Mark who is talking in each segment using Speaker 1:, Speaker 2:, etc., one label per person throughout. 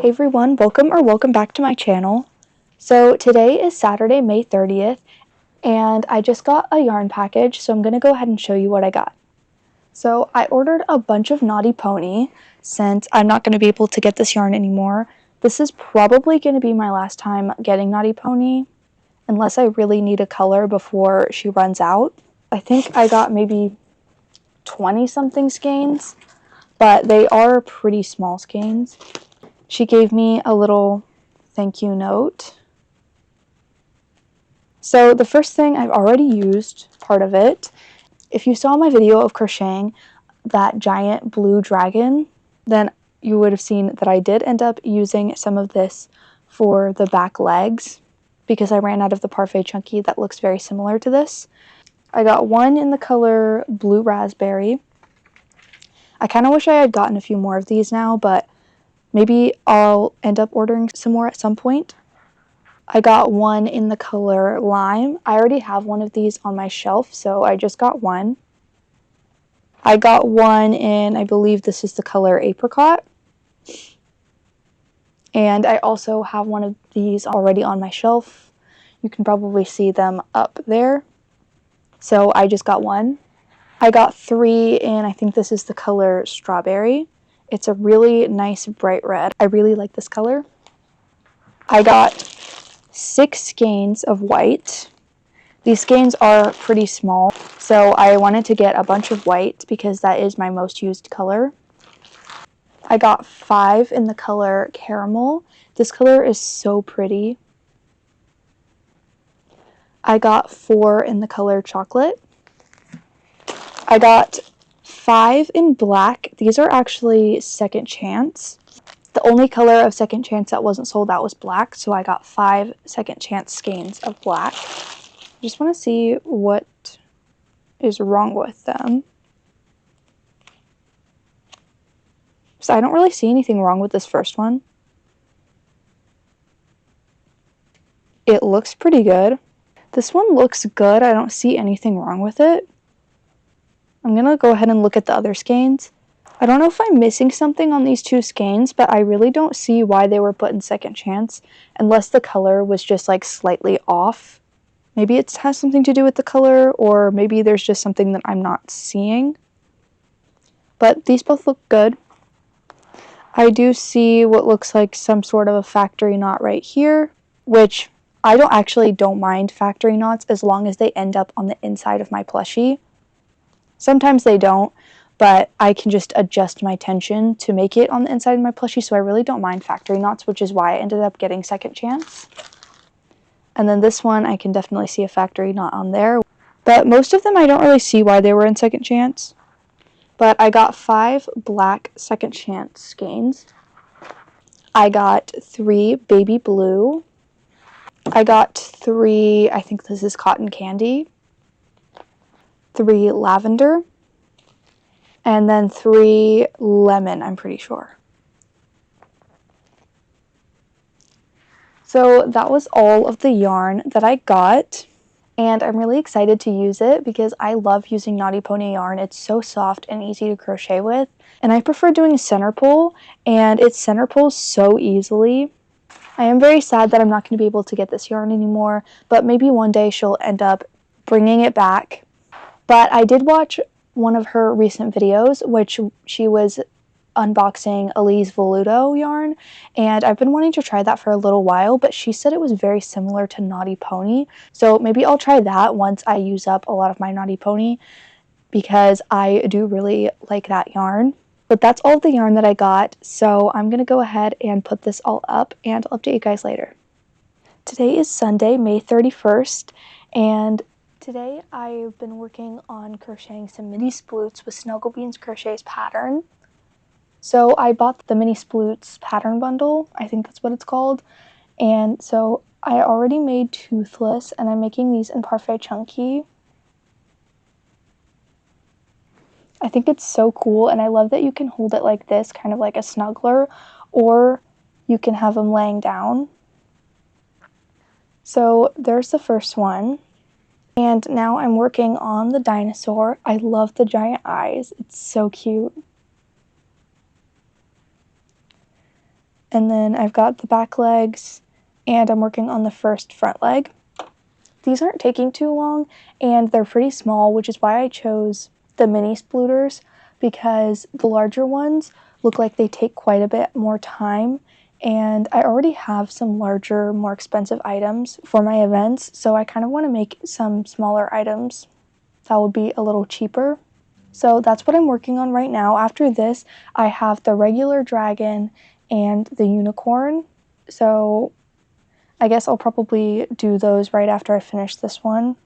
Speaker 1: Hey everyone, welcome back to my channel. So today is Saturday, May 30th, and I just got a yarn package, so I'm going to go ahead and show you what I got. So I ordered a bunch of Naughty Pony since I'm not going to be able to get this yarn anymore. This is probably going to be my last time getting Naughty Pony, unless I really need a color before she runs out. I think I got maybe 20 something skeins, but they are pretty small skeins. She gave me a little thank you note. So the first thing, I've already used part of it. If you saw my video of crocheting that giant blue dragon, then you would have seen that I did end up using some of this for the back legs because I ran out of the parfait chunky that looks very similar to this. I got one in the color blue raspberry. I kind of wish I had gotten a few more of these now, but maybe I'll end up ordering some more at some point. I got one in the color lime. I already have one of these on my shelf, so I just got one. I got one in, I believe this is the color apricot. And I also have one of these already on my shelf. You can probably see them up there. So I just got one. I got three in, I think this is the color strawberry. It's a really nice bright red. I really like this color. I got 6 skeins of white. These skeins are pretty small, so I wanted to get a bunch of white because that is my most used color. I got 5 in the color caramel. This color is so pretty. I got 4 in the color chocolate. I got 5 in black. These are actually Second Chance. The only color of Second Chance that wasn't sold out was black, so I got 5 Second Chance skeins of black. I just want to see what is wrong with them. So I don't really see anything wrong with this first one. It looks pretty good. This one looks good. I don't see anything wrong with it. I'm going to go ahead and look at the other skeins. I don't know if I'm missing something on these 2 skeins, but I really don't see why they were put in Second Chance, unless the color was just like slightly off. Maybe it has something to do with the color, or maybe there's just something that I'm not seeing. But these both look good. I do see what looks like some sort of a factory knot right here, which I don't mind factory knots as long as they end up on the inside of my plushie. Sometimes they don't, but I can just adjust my tension to make it on the inside of my plushie, so I really don't mind factory knots, which is why I ended up getting Second Chance. And then this one, I can definitely see a factory knot on there. But most of them, I don't really see why they were in Second Chance. But I got 5 black Second Chance skeins. I got 3 baby blue. I got 3, I think this is cotton candy. 3 lavender. And then 3 lemon, I'm pretty sure. So that was all of the yarn that I got, and I'm really excited to use it because I love using Naughty Pony yarn. It's so soft and easy to crochet with, and I prefer doing center pull, and it center pulls so easily. I am very sad that I'm not going to be able to get this yarn anymore, but maybe one day she'll end up bringing it back. But I did watch one of her recent videos, which she was unboxing Elise Voluto yarn, and I've been wanting to try that for a little while, but she said it was very similar to Naughty Pony, so maybe I'll try that once I use up a lot of my Naughty Pony because I do really like that yarn. But that's all of the yarn that I got, so I'm gonna go ahead and put this all up and I'll update you guys later. Today is Sunday, May 31st, and today I've been working on crocheting some mini sploots with Snugglebeans Crochet's pattern. So I bought the mini sploots pattern bundle, I think that's what it's called, and so I already made Toothless, and I'm making these in Parfait Chunky. I think it's so cool, and I love that you can hold it like this, kind of like a snuggler, or you can have them laying down. So there's the first one, and now I'm working on the dinosaur. I love the giant eyes, it's so cute. And then I've got the back legs, and I'm working on the first front leg. These aren't taking too long, and they're pretty small, which is why I chose the mini splooters, because the larger ones look like they take quite a bit more time, and I already have some larger, more expensive items for my events, so I kind of want to make some smaller items that would be a little cheaper. So that's what I'm working on right now. After this, I have the regular dragon and the unicorn. So I guess I'll probably do those right after I finish this one.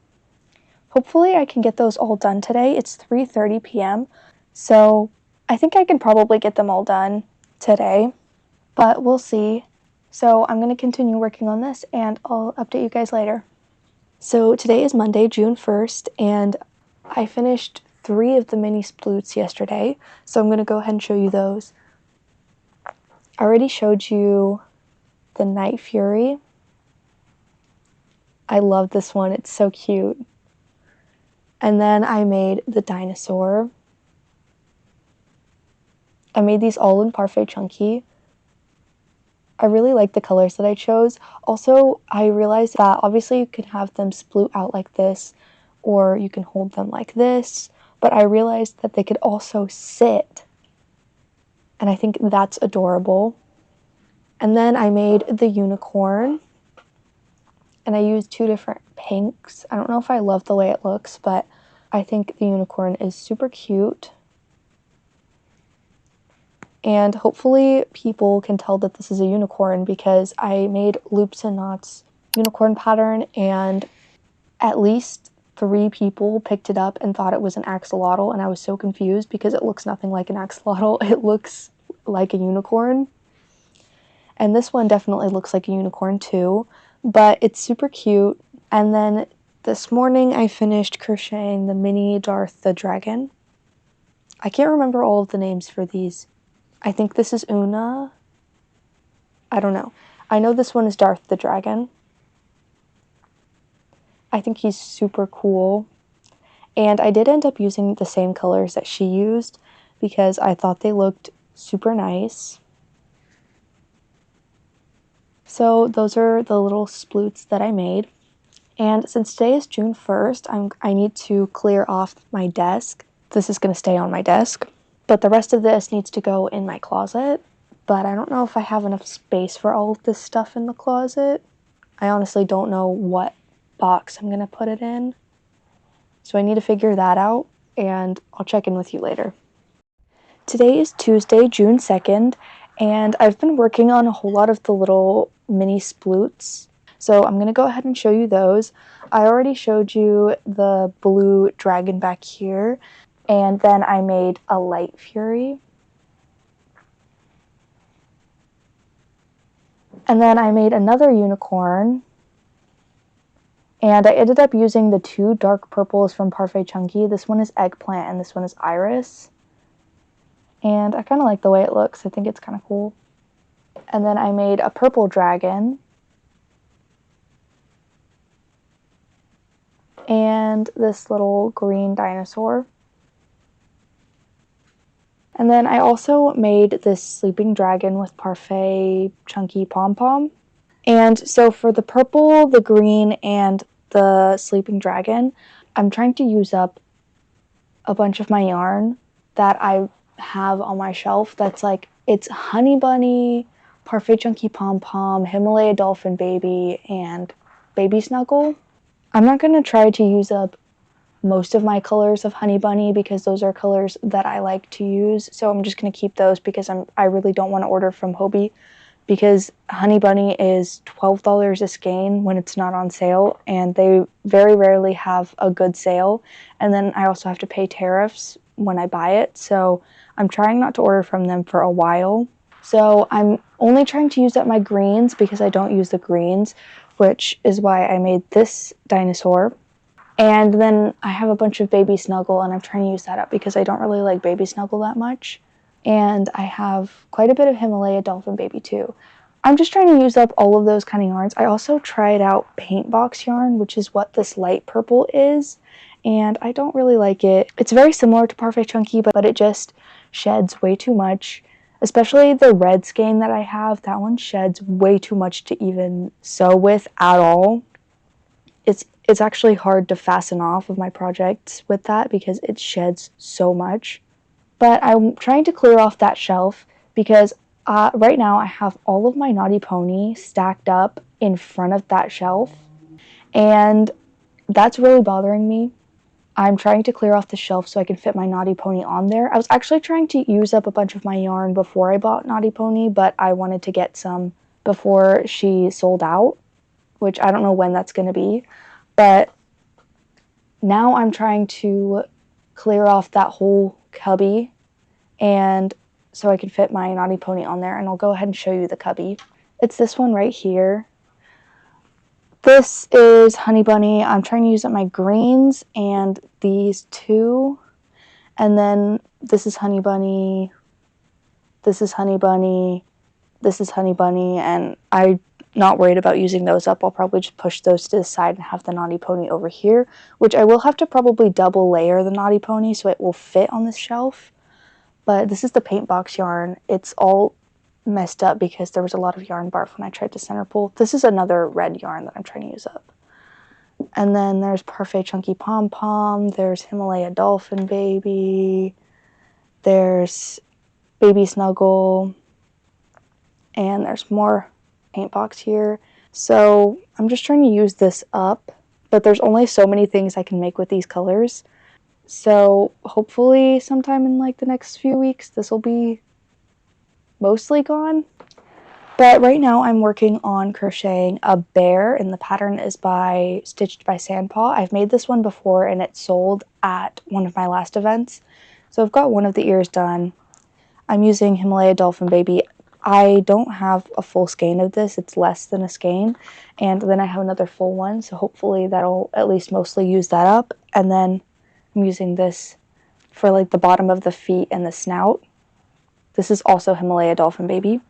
Speaker 1: Hopefully I can get those all done today. It's 3:30 p.m. So I think I can probably get them all done today, but we'll see. So I'm going to continue working on this and I'll update you guys later. So today is Monday, June 1st, and I finished 3 of the mini sploots yesterday, so I'm going to go ahead and show you those. I already showed you the Night Fury. I love this one, it's so cute. And then I made the dinosaur. I made these all in Parfait Chunky. I really like the colors that I chose. Also, I realized that obviously you can have them sploot out like this, or you can hold them like this, but I realized that they could also sit, and I think that's adorable. And then I made the unicorn, and I used 2 different pinks. I don't know if I love the way it looks, but I think the unicorn is super cute. And hopefully people can tell that this is a unicorn because I made loops and knots unicorn pattern, and at least 3 people picked it up and thought it was an axolotl, and I was so confused because it looks nothing like an axolotl. It looks like a unicorn. And this one definitely looks like a unicorn too, but it's super cute. And then this morning I finished crocheting the mini Darth the Dragon. I can't remember all of the names for these. I think this is Una. I don't know. I know this one is Darth the Dragon. I think he's super cool. And I did end up using the same colors that she used because I thought they looked super nice. So those are the little sploots that I made. And since today is June 1st, I need to clear off my desk. This is going to stay on my desk, but the rest of this needs to go in my closet. But I don't know if I have enough space for all of this stuff in the closet. I honestly don't know what box I'm going to put it in. So I need to figure that out, and I'll check in with you later. Today is Tuesday, June 2nd, and I've been working on a whole lot of the little mini sploots. So I'm going to go ahead and show you those. I already showed you the blue dragon back here, and then I made a light fury. And then I made another unicorn. And I ended up using the 2 dark purples from Parfait Chunky. This one is eggplant and this one is iris. And I kind of like the way it looks. I think it's kind of cool. And then I made a purple dragon. And this little green dinosaur. And then I also made this sleeping dragon with Parfait Chunky pom-pom. And so for the purple, the green, and the sleeping dragon, I'm trying to use up a bunch of my yarn that I have on my shelf that's like, it's Honey Bunny, Parfait Chunky pom-pom, Himalaya Dolphin Baby, and Baby Snuggle. I'm not going to try to use up most of my colors of Honey Bunny because those are colors that I like to use, so I'm just going to keep those because I really don't want to order from Hobbii, because Honey Bunny is $12 a skein when it's not on sale, and they very rarely have a good sale, and then I also have to pay tariffs when I buy it, so I'm trying not to order from them for a while. So I'm only trying to use up my greens because I don't use the greens, which is why I made this dinosaur. And then I have a bunch of Baby Snuggle, and I'm trying to use that up because I don't really like Baby Snuggle that much. And I have quite a bit of Himalaya Dolphin Baby too. I'm just trying to use up all of those kind of yarns. I also tried out paint box yarn, which is what this light purple is, and I don't really like it. It's very similar to Parfait Chunky, but it just sheds way too much. Especially the red skein that I have, that one sheds way too much to even sew with at all. It's actually hard to fasten off of my projects with that because it sheds so much. But I'm trying to clear off that shelf because right now I have all of my Naughty Pony stacked up in front of that shelf, and that's really bothering me. I'm trying to clear off the shelf so I can fit my Naughty Pony on there. I was actually trying to use up a bunch of my yarn before I bought Naughty Pony, but I wanted to get some before she sold out, which I don't know when that's going to be. But now I'm trying to clear off that whole cubby, and so I can fit my Naughty Pony on there, and I'll go ahead and show you the cubby. It's this one right here. This is Honey Bunny. I'm trying to use up my greens and these two, and then this is Honey Bunny, this is Honey Bunny, this is Honey Bunny, and I'm not worried about using those up. I'll probably just push those to the side and have the Naughty Pony over here, which I will have to probably double layer the Naughty Pony so it will fit on this shelf. But this is the paint box yarn. It's all messed up because there was a lot of yarn barf when I tried to center pull. This is another red yarn that I'm trying to use up. And then there's Parfait Chunky Pom Pom. There's Himalaya Dolphin Baby. There's Baby Snuggle. And there's more paint box here. So I'm just trying to use this up, but there's only so many things I can make with these colors. So hopefully sometime in like the next few weeks, this will be mostly gone. But right now I'm working on crocheting a bear, and the pattern is by Stitched by Sandpaw. I've made this one before and it sold at one of my last events. So I've got one of the ears done. I'm using Himalaya Dolphin Baby. I don't have a full skein of this. It's less than a skein. And then I have another full one. So hopefully that'll at least mostly use that up. And then I'm using this for like the bottom of the feet and the snout. This is also Himalaya Dolphin Baby.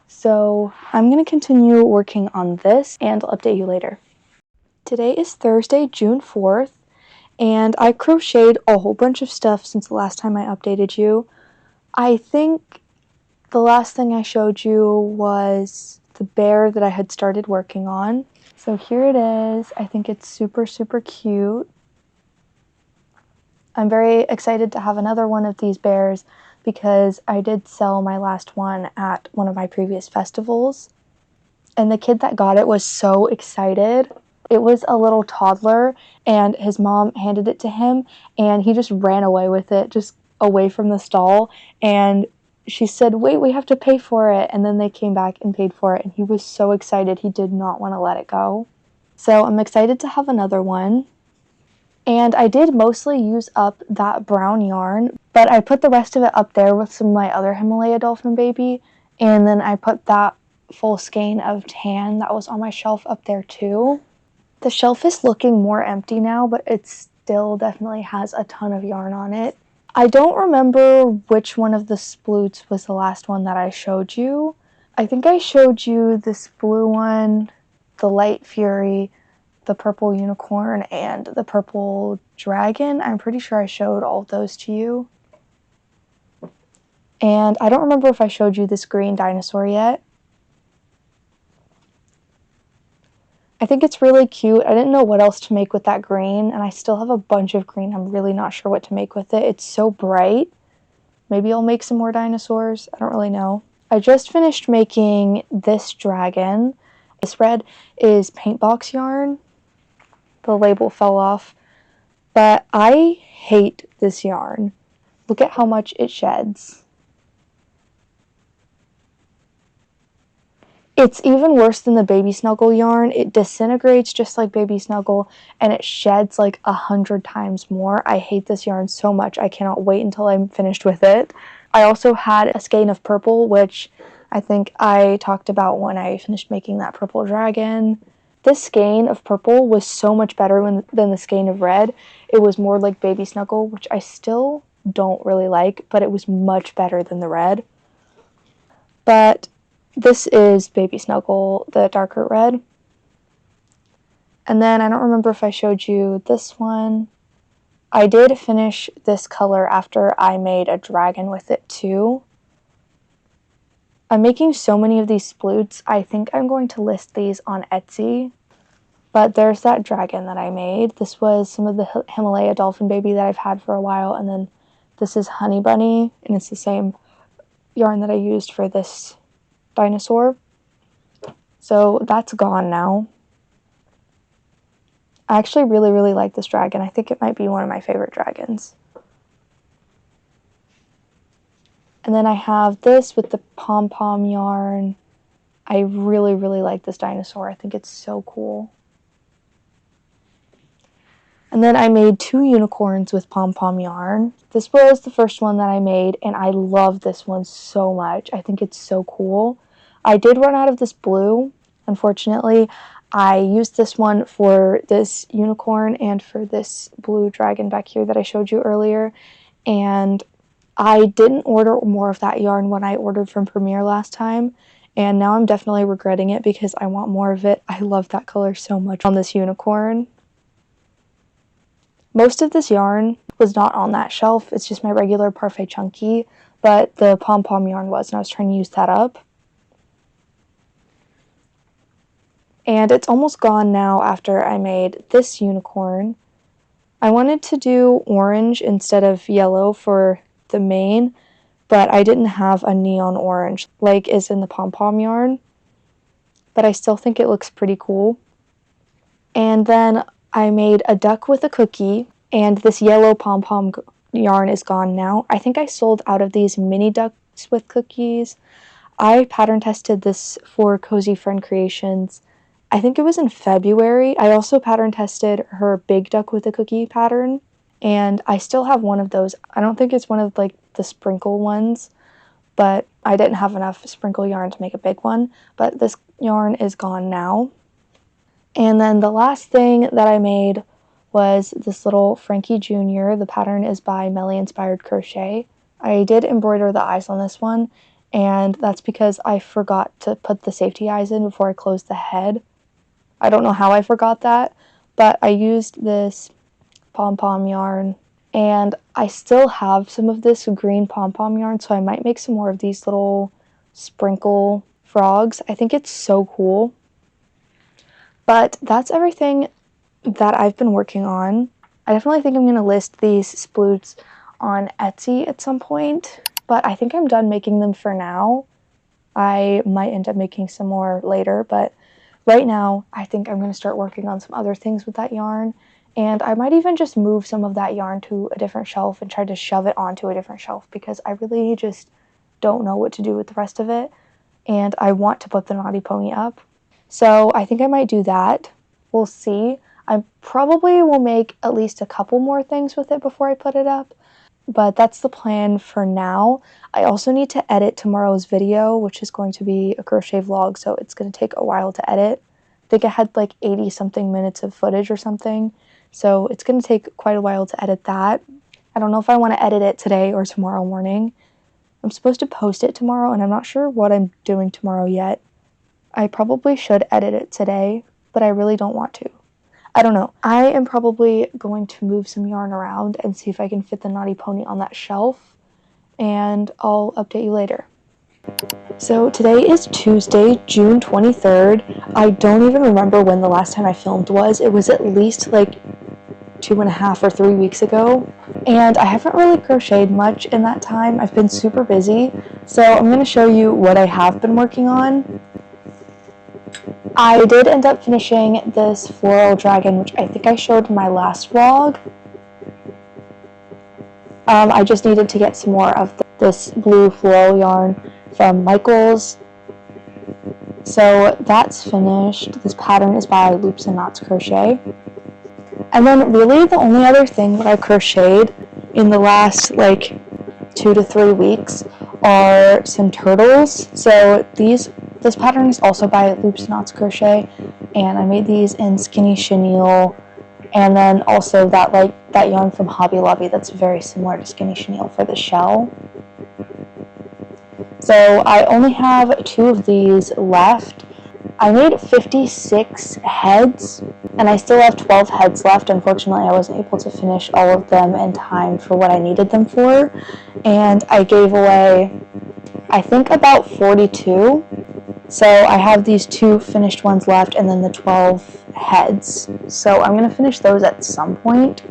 Speaker 1: So I'm going to continue working on this and I'll update you later. Today is Thursday, June 4th, and I crocheted a whole bunch of stuff since the last time I updated you. I think the last thing I showed you was the bear that I had started working on. So here it is. I think it's super, super cute. I'm very excited to have another one of these bears because I did sell my last one at one of my previous festivals. And the kid that got it was so excited. It was a little toddler, and his mom handed it to him, and he just ran away with it, just away from the stall. And she said, "Wait, we have to pay for it." And then they came back and paid for it, and he was so excited. He did not want to let it go. So I'm excited to have another one. And I did mostly use up that brown yarn, but I put the rest of it up there with some of my other Himalaya Dolphin Baby, and then I put that full skein of tan that was on my shelf up there too. The shelf is looking more empty now, but it still definitely has a ton of yarn on it. I don't remember which one of the sploots was the last one that I showed you. I think I showed you this blue one, the Light Fury, the purple unicorn, and the purple dragon. I'm pretty sure I showed all of those to you. And I don't remember if I showed you this green dinosaur yet. I think it's really cute. I didn't know what else to make with that green, and I still have a bunch of green. I'm really not sure what to make with it. It's so bright. Maybe I'll make some more dinosaurs. I don't really know. I just finished making this dragon. This red is paint box yarn. The label fell off, but I hate this yarn. Look at how much it sheds. It's even worse than the Baby Snuggle yarn. It disintegrates just like Baby Snuggle, and it sheds like 100 times more. I hate this yarn so much. I cannot wait until I'm finished with it. I also had a skein of purple, which I think I talked about when I finished making that purple dragon. This skein of purple was so much better than the skein of red. It was more like Baby Snuggle, which I still don't really like, but it was much better than the red. But this is Baby Snuggle, the darker red. And then I don't remember if I showed you this one. I did finish this color after I made a dragon with it too. I'm making so many of these sploots. I think I'm going to list these on Etsy. But there's that dragon that I made. This was some of the Himalaya dolphin baby that I've had for a while. And then this is Honey Bunny. And it's the same yarn that I used for this dinosaur. So that's gone now. I actually really, really like this dragon. I think it might be one of my favorite dragons. And then I have this with the pom-pom yarn. I really, really like this dinosaur. I think it's so cool. And then I made 2 unicorns with pom-pom yarn. This was the first one that I made, and I love this one so much. I think it's so cool. I did run out of this blue. Unfortunately, I used this one for this unicorn and for this blue dragon back here that I showed you earlier. And I didn't order more of that yarn when I ordered from Premier last time. And now I'm definitely regretting it because I want more of it. I love that color so much on this unicorn. Most of this yarn was not on that shelf. It's just my regular Parfait Chunky, but the pom-pom yarn was, and I was trying to use that up. And it's almost gone now after I made this unicorn. I wanted to do orange instead of yellow for the mane, but I didn't have a neon orange like is in the pom-pom yarn. But I still think it looks pretty cool. And then I made a duck with a cookie, and this yellow pom-pom yarn is gone now. I think I sold out of these mini ducks with cookies. I pattern tested this for Cozy Friend Creations. I think it was in February. I also pattern tested her big duck with a cookie pattern, and I still have one of those. I don't think it's one of like the sprinkle ones, but I didn't have enough sprinkle yarn to make a big one. But this yarn is gone now. And then the last thing that I made was this little Frankie Jr. The pattern is by Melly Inspired Crochet. I did embroider the eyes on this one, and that's because I forgot to put the safety eyes in before I closed the head. I don't know how I forgot that, but I used this pom-pom yarn, and I still have some of this green pom-pom yarn, so I might make some more of these little sprinkle frogs. I think it's so cool. But that's everything that I've been working on. I definitely think I'm going to list these sploots on Etsy at some point, but I think I'm done making them for now. I might end up making some more later, but right now I think I'm going to start working on some other things with that yarn, and I might even just move some of that yarn to a different shelf and try to shove it onto a different shelf because I really just don't know what to do with the rest of it, and I want to put the Naughty Pony up. So I think I might do that. We'll see. I probably will make at least a couple more things with it before I put it up, but that's the plan for now. I also need to edit tomorrow's video, which is going to be a crochet vlog, so it's going to take a while to edit. I think I had like 80 something minutes of footage or something, so it's going to take quite a while to edit that. I don't know if I want to edit it today or tomorrow morning. I'm supposed to post it tomorrow, and I'm not sure what I'm doing tomorrow yet. I probably should edit it today, but I really don't want to. I don't know. I am probably going to move some yarn around and see if I can fit the Naughty Pony on that shelf, and I'll update you later. So today is Tuesday, June 23rd. I don't even remember when the last time I filmed was. It was at least like 2.5 or 3 weeks ago, and I haven't really crocheted much in that time. I've been super busy, so I'm going to show you what I have been working on. I did end up finishing this floral dragon, which I think I showed in my last vlog. I just needed to get some more of this blue floral yarn from Michaels. So that's finished. This pattern is by Loops and Knots Crochet. And then really the only other thing that I crocheted in the last like 2 to 3 weeks are some turtles. So this pattern is also by Loops and Knots Crochet, and I made these in Skinny Chenille, and then also that yarn from Hobby Lobby that's very similar to Skinny Chenille for the shell. So I only have 2 of these left. I made 56 heads, and I still have 12 heads left. Unfortunately, I wasn't able to finish all of them in time for what I needed them for, and I I think about 42. So I have these 2 finished ones left and then the 12 heads. So I'm going to finish those at some point.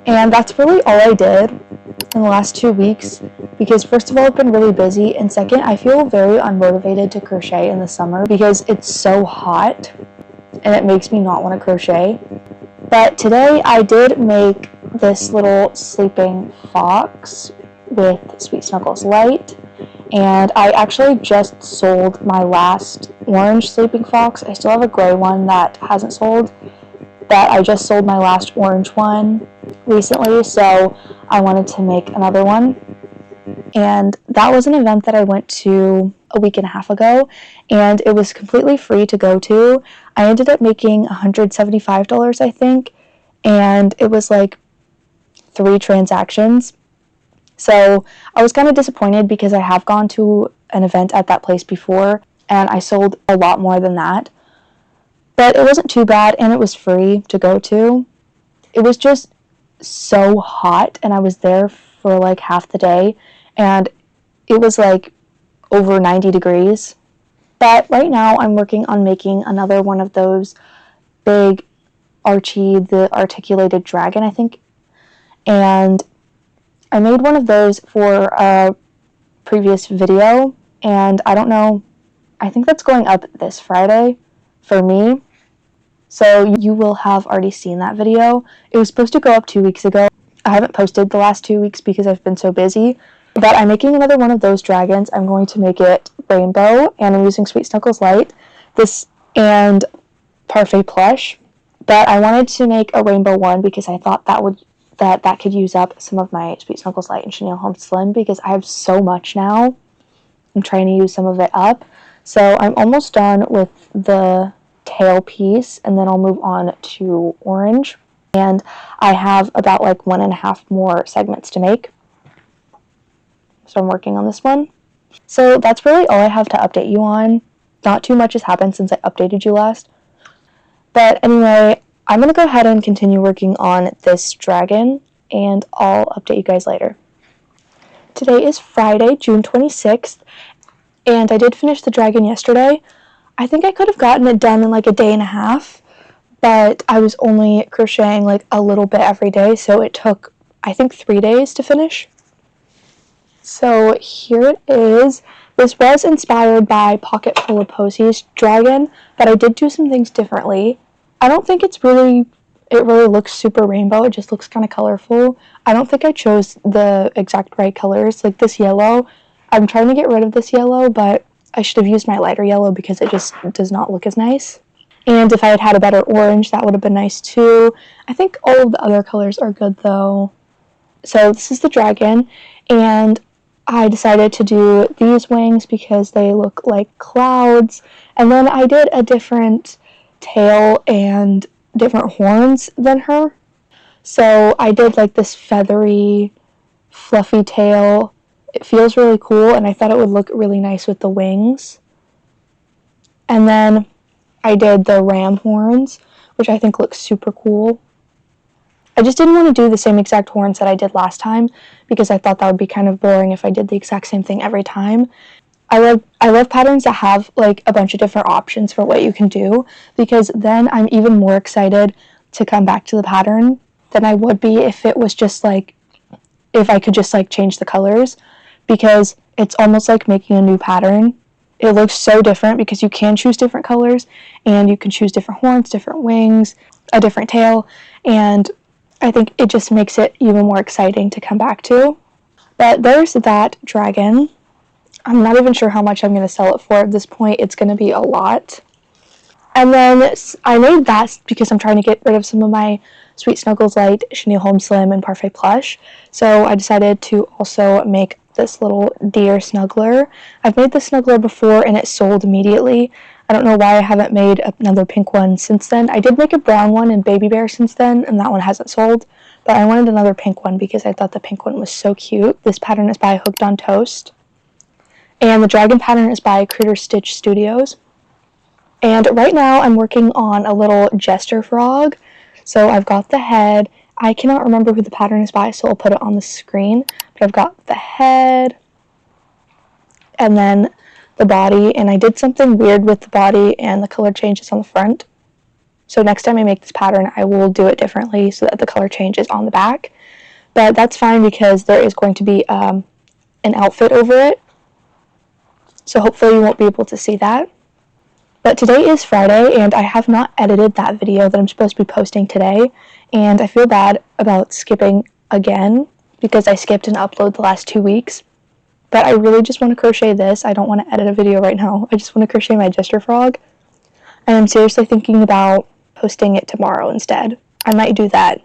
Speaker 1: And that's really all I did in the last 2 weeks because first of all, I've been really busy, and second, I feel very unmotivated to crochet in the summer because it's so hot and it makes me not want to crochet. But today I did make this little sleeping fox with Sweet Snuggles Light, and I actually just sold my last orange sleeping fox. I still have a gray one that hasn't sold, but I just sold my last orange one recently, so I wanted to make another one. And that was an event that I went to a week and a half ago, and it was completely free to go to. I ended up making $175, I think, and it was like 3 transactions. So I was kind of disappointed because I have gone to an event at that place before, and I sold a lot more than that. But it wasn't too bad, and it was free to go to. It was just so hot, and I was there for like half the day, and it was like over 90 degrees. But right now I'm working on making another one of those big Archie the Articulated Dragon, I think. And I made one of those for a previous video, and I don't know, I think that's going up this Friday for me. So you will have already seen that video. It was supposed to go up 2 weeks ago. I haven't posted the last 2 weeks because I've been so busy. But I'm making another one of those dragons. I'm going to make it rainbow, and I'm using Sweet Snuggles Light, this and Parfait Plush. But I wanted to make a rainbow one because I thought that could use up some of my Sweet Snuggles Light and Chenille Home Slim because I have so much now. I'm trying to use some of it up. So I'm almost done with the tail piece, and then I'll move on to orange. And I have about like 1.5 more segments to make. So I'm working on this one. So that's really all I have to update you on. Not too much has happened since I updated you last. But anyway, I'm going to go ahead and continue working on this dragon, and I'll update you guys later. Today is Friday, June 26th, and I did finish the dragon yesterday. I think I could have gotten it done in like a day and a half, but I was only crocheting like a little bit every day, so it took, I think, 3 days to finish. So here it is. This was inspired by Pocket Full of Posies dragon, but I did do some things differently. I don't think it really looks super rainbow. It just looks kind of colorful. I don't think I chose the exact right colors. Like this yellow, I'm trying to get rid of this yellow, but I should have used my lighter yellow because it just does not look as nice. And if I had had a better orange, that would have been nice too. I think all of the other colors are good though. So this is the dragon, and I decided to do these wings because they look like clouds, and then I did a different tail and different horns than her. So I did like this feathery, fluffy tail. It feels really cool, and I thought it would look really nice with the wings. And then I did the ram horns, which I think looks super cool. I just didn't want to do the same exact horns that I did last time because I thought that would be kind of boring if I did the exact same thing every time. I love patterns that have like a bunch of different options for what you can do, because then I'm even more excited to come back to the pattern than I would be if it was just like, if I could just like change the colors, because it's almost like making a new pattern. It looks so different because you can choose different colors and you can choose different horns, different wings, a different tail, and I think it just makes it even more exciting to come back to. But there's that dragon. I'm not even sure how much I'm going to sell it for at this point. It's going to be a lot. And then I made that because I'm trying to get rid of some of my Sweet Snuggles Light, Chenille Home Slim, and Parfait Plush. So I decided to also make this little deer snuggler. I've made the snuggler before and it sold immediately. I don't know why I haven't made another pink one since then. I did make a brown one in Baby Bear since then, and that one hasn't sold. But I wanted another pink one because I thought the pink one was so cute. This pattern is by Hooked on Toast. And the dragon pattern is by Critter Stitch Studios. And right now I'm working on a little jester frog. So I've got the head. I cannot remember who the pattern is by, so I'll put it on the screen. But I've got the head. and then the body, and I did something weird with the body and the color changes on the front. So next time I make this pattern, I will do it differently so that the color change is on the back. But that's fine because there is going to be an outfit over it. So hopefully you won't be able to see that. But today is Friday, and I have not edited that video that I'm supposed to be posting today. And I feel bad about skipping again because I skipped an upload the last 2 weeks. But I really just want to crochet this. I don't want to edit a video right now. I just want to crochet my Jester frog. And I'm seriously thinking about posting it tomorrow instead. I might do that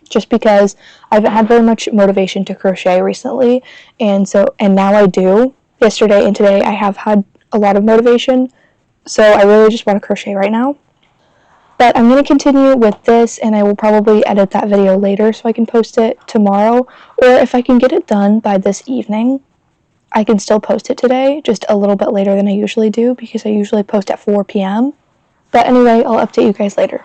Speaker 1: just because I haven't had very much motivation to crochet recently. And now I do. Yesterday and today I have had a lot of motivation. So I really just want to crochet right now. But I'm going to continue with this, and I will probably edit that video later so I can post it tomorrow. Or if I can get it done by this evening, I can still post it today, just a little bit later than I usually do because I usually post at 4 p.m. But anyway, I'll update you guys later.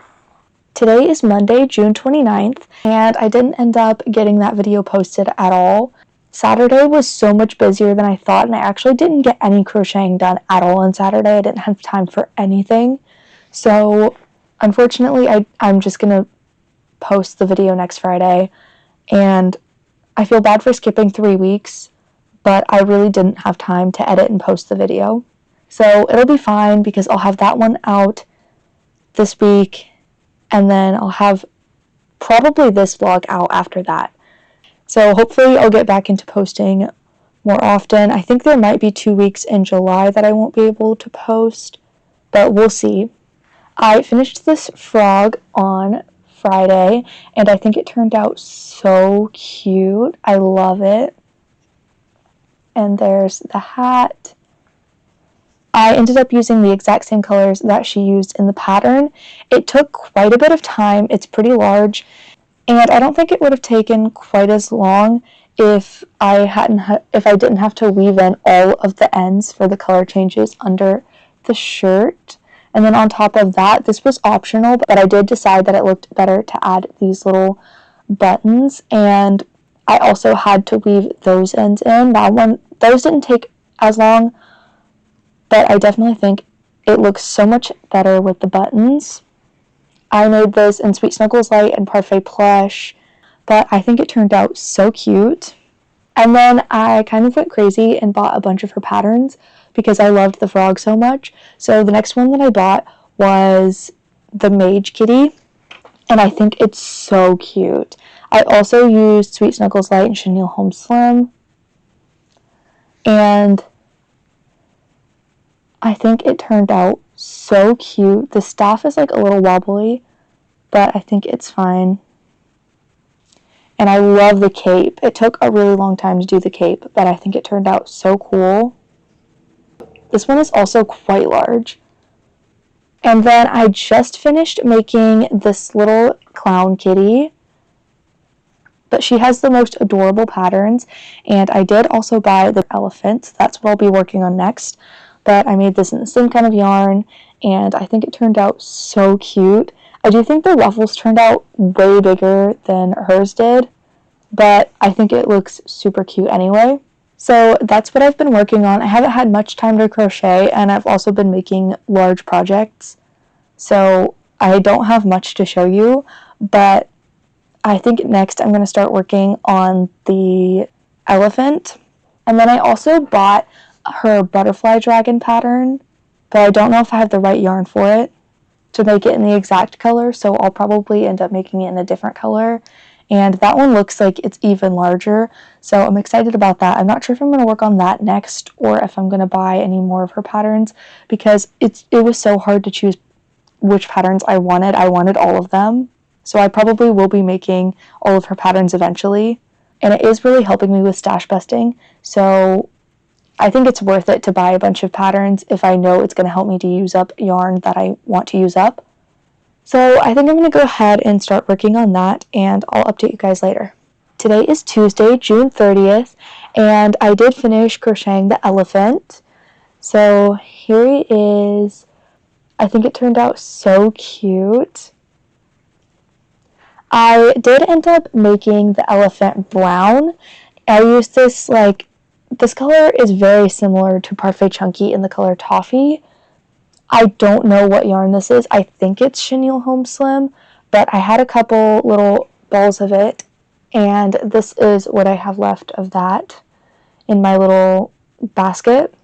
Speaker 1: Today is Monday, June 29th, and I didn't end up getting that video posted at all. Saturday was so much busier than I thought, and I actually didn't get any crocheting done at all on Saturday. I didn't have time for anything. So, unfortunately, I'm just going to post the video next Friday, and I feel bad for skipping 3 weeks, but I really didn't have time to edit and post the video. So, it'll be fine because I'll have that one out this week, and then I'll have probably this vlog out after that. So hopefully I'll get back into posting more often. I think there might be 2 weeks in July that I won't be able to post, but we'll see. I finished this frog on Friday, and I think it turned out so cute. I love it. And there's the hat. I ended up using the exact same colors that she used in the pattern. It took quite a bit of time. It's pretty large, and I don't think it would have taken quite as long if I didn't have to weave in all of the ends for the color changes under the shirt. And then on top of that, this was optional, but I did decide that it looked better to add these little buttons, and I also had to weave those ends in. Those didn't take as long, but I definitely think it looks so much better with the buttons. I made this in Sweet Snuggles Light and Parfait Plush, but I think it turned out so cute. And then I kind of went crazy and bought a bunch of her patterns because I loved the frog so much. So the next one that I bought was the Mage Kitty, and I think it's so cute. I also used Sweet Snuggles Light and Chenille Home Slim, and I think it turned out so cute. The staff is like a little wobbly, but I think it's fine. And I love the cape. It took a really long time to do the cape, but I think it turned out so cool. This one is also quite large. And then I just finished making this little clown kitty, but she has the most adorable patterns. And I did also buy the elephant. That's what I'll be working on next. But I made this in the same kind of yarn, and I think it turned out so cute. I do think the ruffles turned out way bigger than hers did, but I think it looks super cute anyway. So that's what I've been working on. I haven't had much time to crochet, and I've also been making large projects. So I don't have much to show you, but I think next I'm going to start working on the elephant. And then I also bought her butterfly dragon pattern, but I don't know if I have the right yarn for it to make it in the exact color, so I'll probably end up making it in a different color. And that one looks like it's even larger, so I'm excited about that. I'm not sure if I'm going to work on that next or if I'm going to buy any more of her patterns because it was so hard to choose which patterns I wanted. I wanted all of them, so I probably will be making all of her patterns eventually. And it is really helping me with stash busting, so I think it's worth it to buy a bunch of patterns if I know it's going to help me to use up yarn that I want to use up. So I think I'm going to go ahead and start working on that, and I'll update you guys later. Today is Tuesday, June 30th, and I did finish crocheting the elephant. So here he is. I think it turned out so cute. I did end up making the elephant brown. I used this like this color is very similar to Parfait Chunky in the color Toffee. I don't know what yarn this is. I think it's Chenille Home Slim, but I had a couple little balls of it, and this is what I have left of that in my little basket.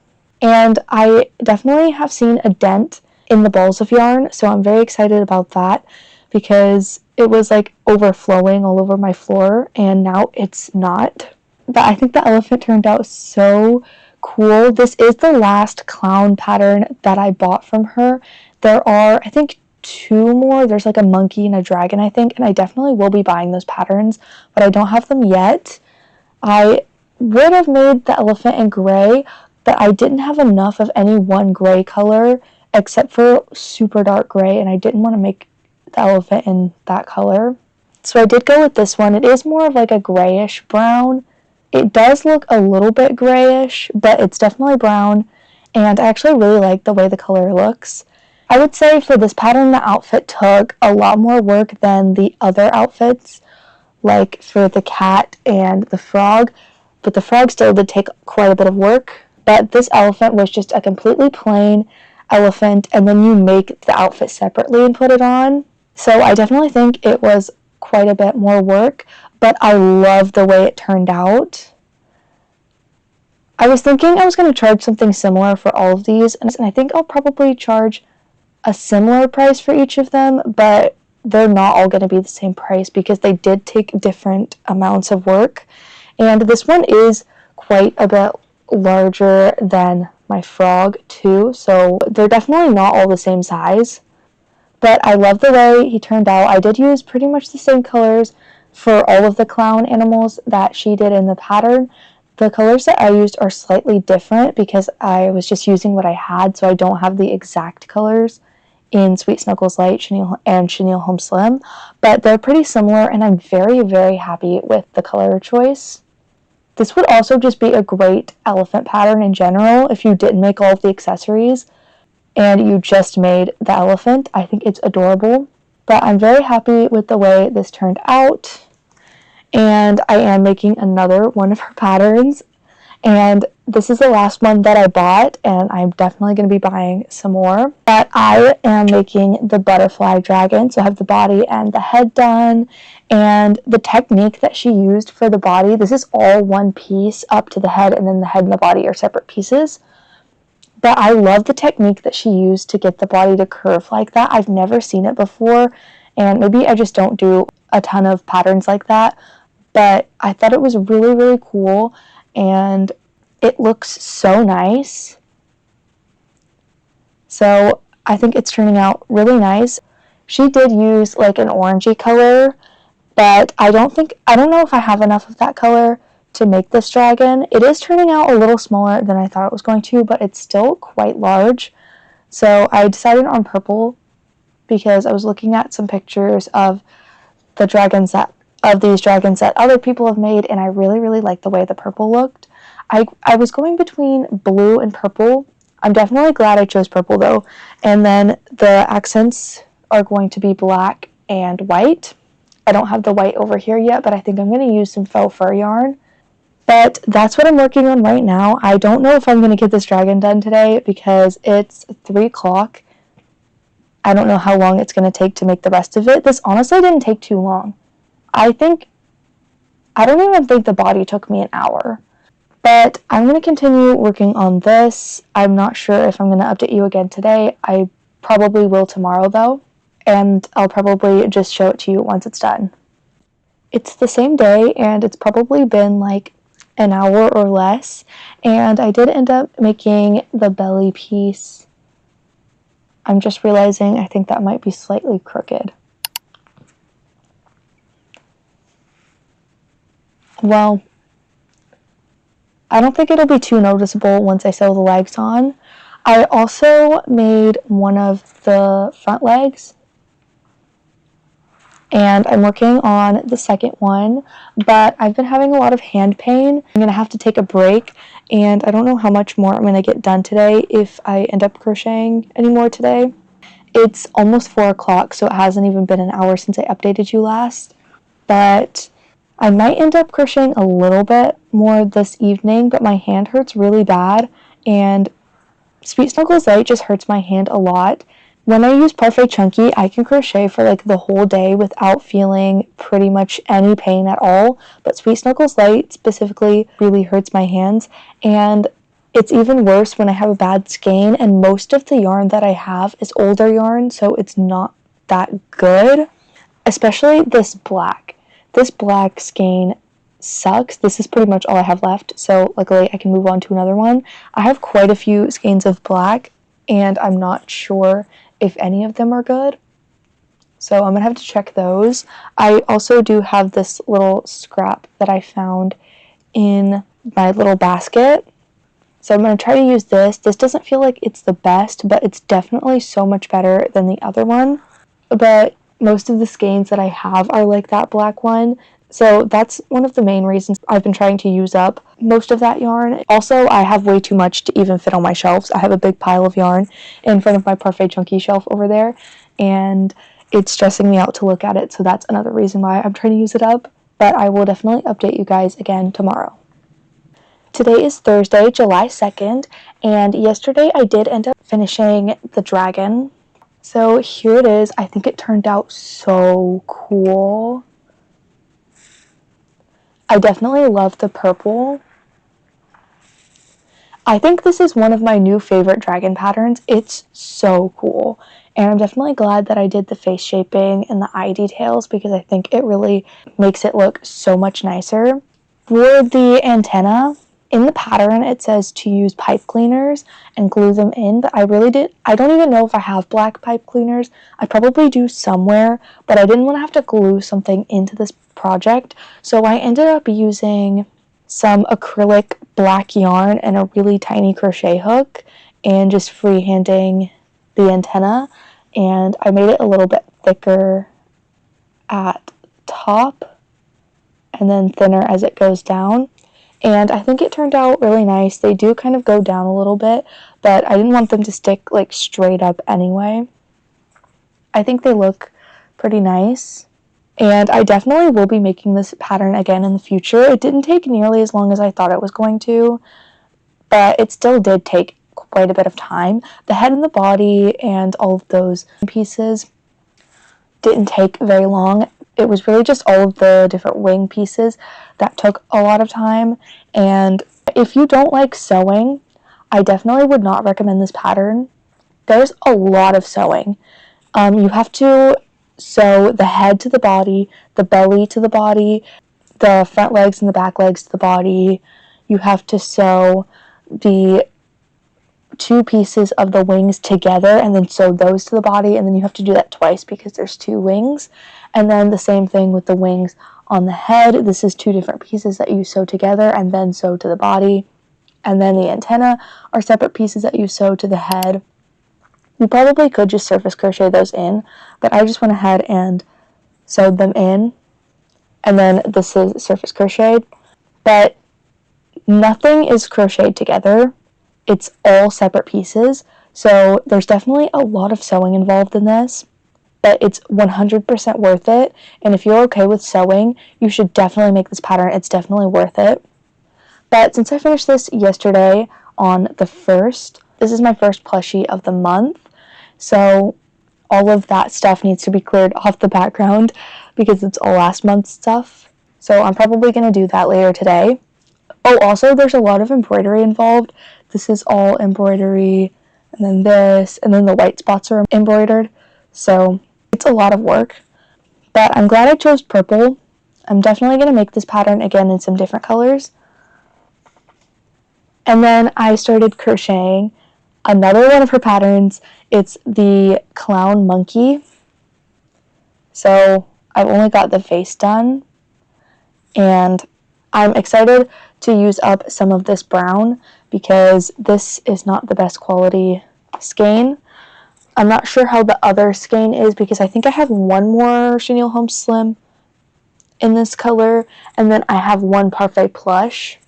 Speaker 1: And I definitely have seen a dent in the balls of yarn, so I'm very excited about that because it was like overflowing all over my floor, and now it's not. But I think the elephant turned out so cool. This is the last clown pattern that I bought from her. There are, I think, 2 more. There's like a monkey and a dragon, I think, and I definitely will be buying those patterns, but I don't have them yet. I would have made the elephant in gray, but I didn't have enough of any one gray color except for super dark gray, and I didn't want to make the elephant in that color. So I did go with this one. It is more of like a grayish brown. It does look a little bit grayish, but it's definitely brown, and I actually really like the way the color looks. I would say for this pattern, the outfit took a lot more work than the other outfits, like for the cat and the frog, but the frog still did take quite a bit of work. But this elephant was just a completely plain elephant, and then you make the outfit separately and put it on. So I definitely think it was quite a bit more work, but I love the way it turned out. I was thinking I was going to charge something similar for all of these, and I think I'll probably charge a similar price for each of them, but they're not all going to be the same price because they did take different amounts of work. And this one is quite a bit larger than my frog too, so they're definitely not all the same size. But I love the way he turned out. I did use pretty much the same colors for all of the clown animals that she did in the pattern. The colors that I used are slightly different because I was just using what I had, so I don't have the exact colors in Sweet Snuggles Light and Chenille Home Slim, but they're pretty similar, and I'm very, very happy with the color choice. This would also just be a great elephant pattern in general if you didn't make all of the accessories and you just made the elephant. I think it's adorable, but I'm very happy with the way this turned out, and I am making another one of her patterns, and this is the last one that I bought, and I'm definitely going to be buying some more. But I am making the butterfly dragon, so I have the body and the head done, and the technique that she used for the body, this is all one piece up to the head, and then the head and the body are separate pieces. But I love the technique that she used to get the body to curve like that. I've never seen it before, and maybe I just don't do a ton of patterns like that, but I thought it was really, really cool, and it looks so nice. So I think it's turning out really nice. She did use like an orangey color, but I don't know if I have enough of that color to make this dragon. It is turning out a little smaller than I thought it was going to, but it's still quite large. So I decided on purple because I was looking at some pictures of these dragons that other people have made, and I really, really like the way the purple looked. I was going between blue and purple. I'm definitely glad I chose purple though. And then the accents are going to be black and white. I don't have the white over here yet, but I think I'm going to use some faux fur yarn. But that's what I'm working on right now. I don't know if I'm going to get this dragon done today because it's 3 o'clock. I don't know how long it's going to take to make the rest of it. This honestly didn't take too long. I don't even think the body took me an hour. But I'm going to continue working on this. I'm not sure if I'm going to update you again today. I probably will tomorrow though, and I'll probably just show it to you once it's done. It's the same day, and it's probably been like an hour or less, and I did end up making the belly piece. I'm just realizing I think that might be slightly crooked. Well, I don't think it'll be too noticeable once I sew the legs on. I also made one of the front legs, and I'm working on the second one, but I've been having a lot of hand pain. I'm going to have to take a break, and I don't know how much more I'm going to get done today if I end up crocheting anymore today. It's almost 4 o'clock, so it hasn't even been an hour since I updated you last, but I might end up crocheting a little bit more this evening, but my hand hurts really bad, and Sweet Snuggles Light just hurts my hand a lot. When I use Parfait Chunky, I can crochet for like the whole day without feeling pretty much any pain at all, but Sweet Snuggles Light specifically really hurts my hands, and it's even worse when I have a bad skein, and most of the yarn that I have is older yarn, so it's not that good, especially this black. This black skein sucks. This is pretty much all I have left, so luckily I can move on to another one. I have quite a few skeins of black, and I'm not sure if any of them are good, so I'm gonna have to check those. I also do have this little scrap that I found in my little basket, so I'm gonna try to use this. This doesn't feel like it's the best, but it's definitely so much better than the other one. But most of the skeins that I have are like that black one, so that's one of the main reasons I've been trying to use up most of that yarn. Also, I have way too much to even fit on my shelves. I have a big pile of yarn in front of my Parfait Chunky shelf over there, and it's stressing me out to look at it, so that's another reason why I'm trying to use it up. But I will definitely update you guys again tomorrow. Today is Thursday, July 2nd, and yesterday I did end up finishing the dragon. So here it is. I think it turned out so cool. I definitely love the purple. I think this is one of my new favorite dragon patterns. It's so cool. And I'm definitely glad that I did the face shaping and the eye details because I think it really makes it look so much nicer. For the antenna, in the pattern it says to use pipe cleaners and glue them in, but I don't even know if I have black pipe cleaners. I probably do somewhere, but I didn't want to have to glue something into this project, so I ended up using some acrylic black yarn and a really tiny crochet hook and just freehanding the antenna, and I made it a little bit thicker at top and then thinner as it goes down. And I think it turned out really nice. They do kind of go down a little bit, but I didn't want them to stick like straight up anyway. I think they look pretty nice. And I definitely will be making this pattern again in the future. It didn't take nearly as long as I thought it was going to, but it still did take quite a bit of time. The head and the body and all of those pieces didn't take very long. It was really just all of the different wing pieces that took a lot of time. And if you don't like sewing, I definitely would not recommend this pattern. There's a lot of sewing. You have to sew the head to the body, the belly to the body, the front legs and the back legs to the body. You have to sew the two pieces of the wings together and then sew those to the body, and then you have to do that twice because there's two wings. And then the same thing with the wings on the head. This is two different pieces that you sew together and then sew to the body. And then the antenna are separate pieces that you sew to the head. You probably could just surface crochet those in, but I just went ahead and sewed them in, and then this is surface crocheted. But nothing is crocheted together. It's all separate pieces, so there's definitely a lot of sewing involved in this, but it's 100% worth it. And if you're okay with sewing, you should definitely make this pattern. It's definitely worth it. But since I finished this yesterday on the 1st, this is my first plushie of the month, so all of that stuff needs to be cleared off the background because it's all last month's stuff. So I'm probably going to do that later today. Oh, also there's a lot of embroidery involved. This is all embroidery, and then this, and then the white spots are embroidered. So it's a lot of work, but I'm glad I chose purple. I'm definitely going to make this pattern again in some different colors. And then I started crocheting another one of her patterns. It's the clown monkey. So I've only got the face done, and I'm excited to use up some of this brown because this is not the best quality skein. I'm not sure how the other skein is because I think I have one more Chenille Home Slim in this color, and then I have one Parfait Plush,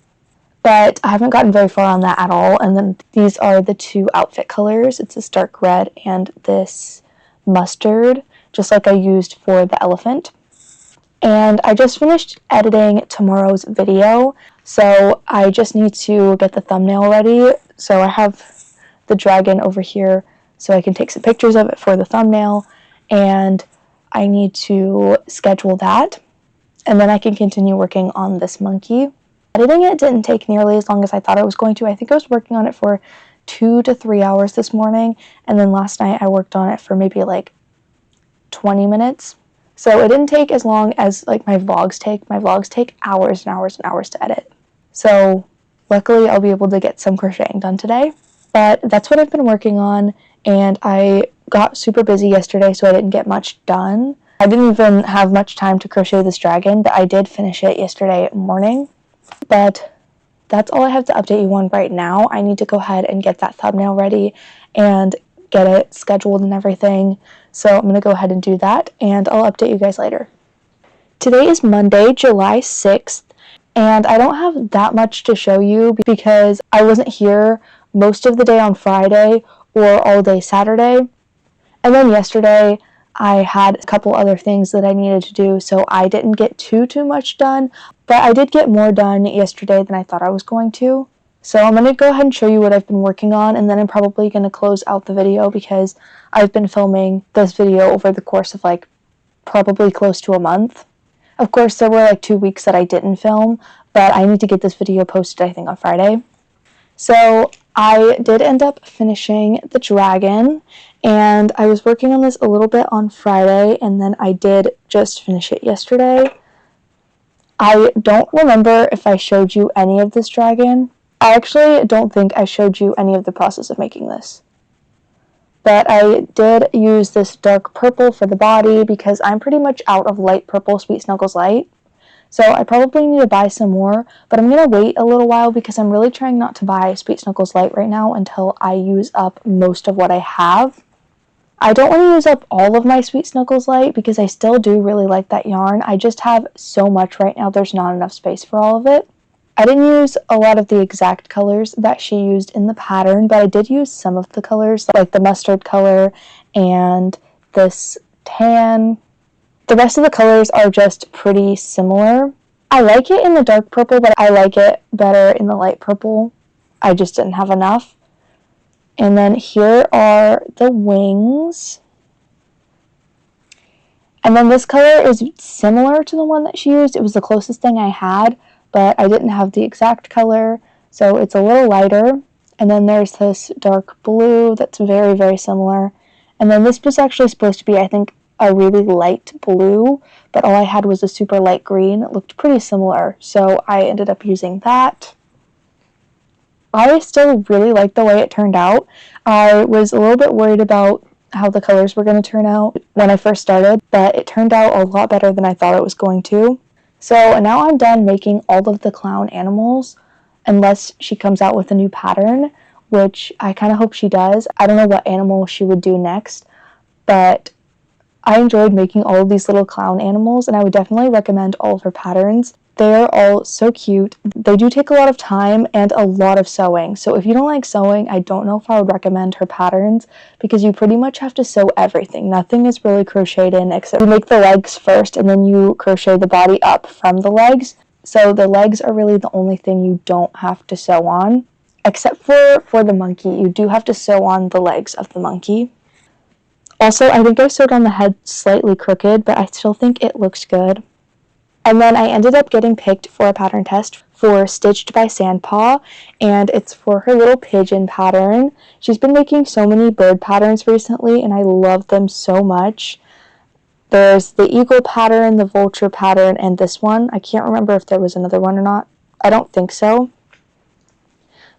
Speaker 1: but I haven't gotten very far on that at all. And then these are the two outfit colors. It's this dark red and this mustard, just like I used for the elephant. And I just finished editing tomorrow's video, so I just need to get the thumbnail ready. So I have the dragon over here so I can take some pictures of it for the thumbnail, and I need to schedule that, and then I can continue working on this monkey. Editing it didn't take nearly as long as I thought it was going to. I think I was working on it for 2 to 3 hours this morning, and then last night I worked on it for maybe like 20 minutes. So it didn't take as long as like my vlogs take. My vlogs take hours and hours and hours to edit. So luckily I'll be able to get some crocheting done today. But that's what I've been working on, and I got super busy yesterday, so I didn't get much done. I didn't even have much time to crochet this dragon, but I did finish it yesterday morning. But that's all I have to update you on right now. I need to go ahead and get that thumbnail ready and get it scheduled and everything. So I'm going to go ahead and do that, and I'll update you guys later. Today is Monday, July 6th, and I don't have that much to show you because I wasn't here most of the day on Friday or all day Saturday. And then yesterday I had a couple other things that I needed to do, so I didn't get too much done, but I did get more done yesterday than I thought I was going to. So I'm going to go ahead and show you what I've been working on, and then I'm probably going to close out the video because I've been filming this video over the course of like probably close to a month. Of course, there were like 2 weeks that I didn't film, but I need to get this video posted, I think, on Friday. So I did end up finishing the dragon, and I was working on this a little bit on Friday, and then I did just finish it yesterday. I don't remember if I showed you any of this dragon. I actually don't think I showed you any of the process of making this. But I did use this dark purple for the body because I'm pretty much out of light purple Sweet Snuggles Light. So I probably need to buy some more, but I'm going to wait a little while because I'm really trying not to buy Sweet Snuggles Light right now until I use up most of what I have. I don't want to use up all of my Sweet Snuggles Light because I still do really like that yarn. I just have so much right now, there's not enough space for all of it. I didn't use a lot of the exact colors that she used in the pattern, but I did use some of the colors, like the mustard color and this tan. The rest of the colors are just pretty similar. I like it in the dark purple, but I like it better in the light purple. I just didn't have enough. And then here are the wings. And then this color is similar to the one that she used. It was the closest thing I had, but I didn't have the exact color, so it's a little lighter. And then there's this dark blue that's very, very similar. And then this was actually supposed to be, I think, a really light blue, but all I had was a super light green. It looked pretty similar, so I ended up using that. I still really like the way it turned out. I was a little bit worried about how the colors were going to turn out when I first started, but it turned out a lot better than I thought it was going to. So now I'm done making all of the clown animals, unless she comes out with a new pattern, which I kind of hope she does. I don't know what animal she would do next, but I enjoyed making all of these little clown animals, and I would definitely recommend all of her patterns. They're all so cute. They do take a lot of time and a lot of sewing. So if you don't like sewing, I don't know if I would recommend her patterns because you pretty much have to sew everything. Nothing is really crocheted in except you make the legs first and then you crochet the body up from the legs. So the legs are really the only thing you don't have to sew on. Except for the monkey, you do have to sew on the legs of the monkey. Also, I think I sewed on the head slightly crooked, but I still think it looks good. And then I ended up getting picked for a pattern test for Stitched by Sandpaw, and it's for her little pigeon pattern. She's been making so many bird patterns recently, and I love them so much. There's the eagle pattern, the vulture pattern, and this one. I can't remember if there was another one or not. I don't think so.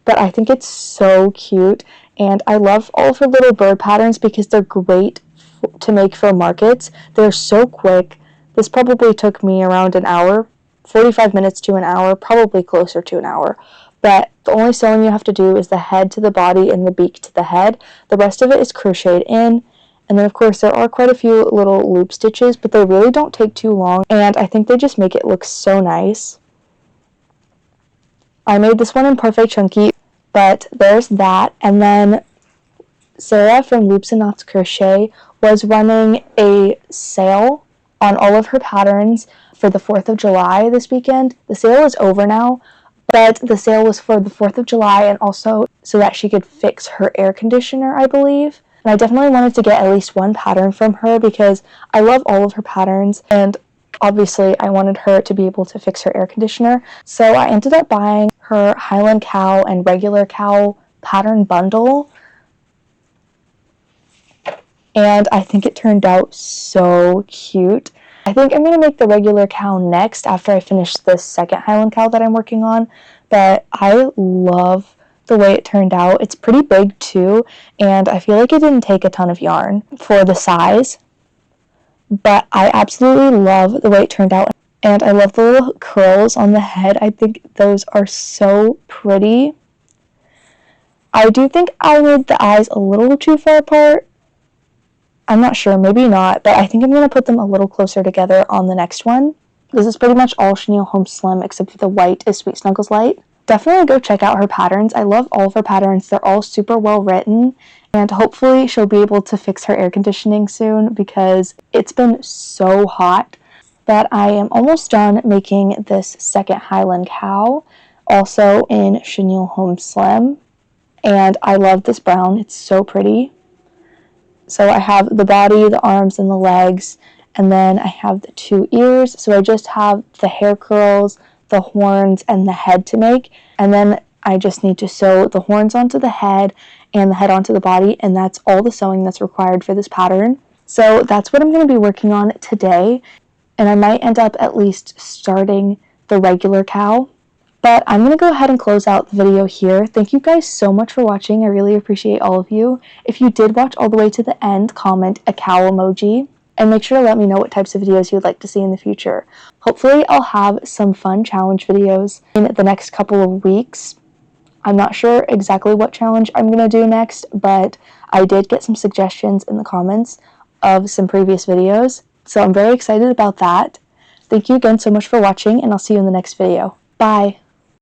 Speaker 1: But I think it's so cute, and I love all of her little bird patterns because they're great to make for markets. They're so quick. This probably took me around an hour, 45 minutes to an hour, probably closer to an hour. But the only sewing you have to do is the head to the body and the beak to the head. The rest of it is crocheted in. And then, of course, there are quite a few little loop stitches, but they really don't take too long. And I think they just make it look so nice. I made this one in Perfect Chunky, but there's that. And then Sarah from Loops and Knots Crochet was running a sale on all of her patterns for the 4th of July this weekend. The sale is over now, but the sale was for the 4th of July and also so that she could fix her air conditioner, I believe. And I definitely wanted to get at least one pattern from her because I love all of her patterns, and obviously I wanted her to be able to fix her air conditioner. So I ended up buying her Highland Cow and regular cow pattern bundle, and I think it turned out so cute. I think I'm going to make the regular cow next after I finish this second Highland Cow that I'm working on, but I love the way it turned out. It's pretty big too, and I feel like it didn't take a ton of yarn for the size, but I absolutely love the way it turned out, and I love the little curls on the head. I think those are so pretty. I do think I made the eyes a little too far apart. I'm not sure, maybe not, but I think I'm going to put them a little closer together on the next one. This is pretty much all Chenille Home Slim, except the white is Sweet Snuggles Light. Definitely go check out her patterns. I love all of her patterns. They're all super well written, and hopefully she'll be able to fix her air conditioning soon because it's been so hot. But I am almost done making this second Highland Cow, also in Chenille Home Slim, and I love this brown. It's so pretty. So I have the body, the arms, and the legs, and then I have the 2 ears. So I just have the hair curls, the horns, and the head to make, and then I just need to sew the horns onto the head and the head onto the body, and that's all the sewing that's required for this pattern. So that's what I'm going to be working on today, and I might end up at least starting the regular cow. But I'm going to go ahead and close out the video here. Thank you guys so much for watching. I really appreciate all of you. If you did watch all the way to the end, comment a cow emoji. And make sure to let me know what types of videos you'd like to see in the future. Hopefully I'll have some fun challenge videos in the next couple of weeks. I'm not sure exactly what challenge I'm going to do next, but I did get some suggestions in the comments of some previous videos. So I'm very excited about that. Thank you again so much for watching, and I'll see you in the next video. Bye!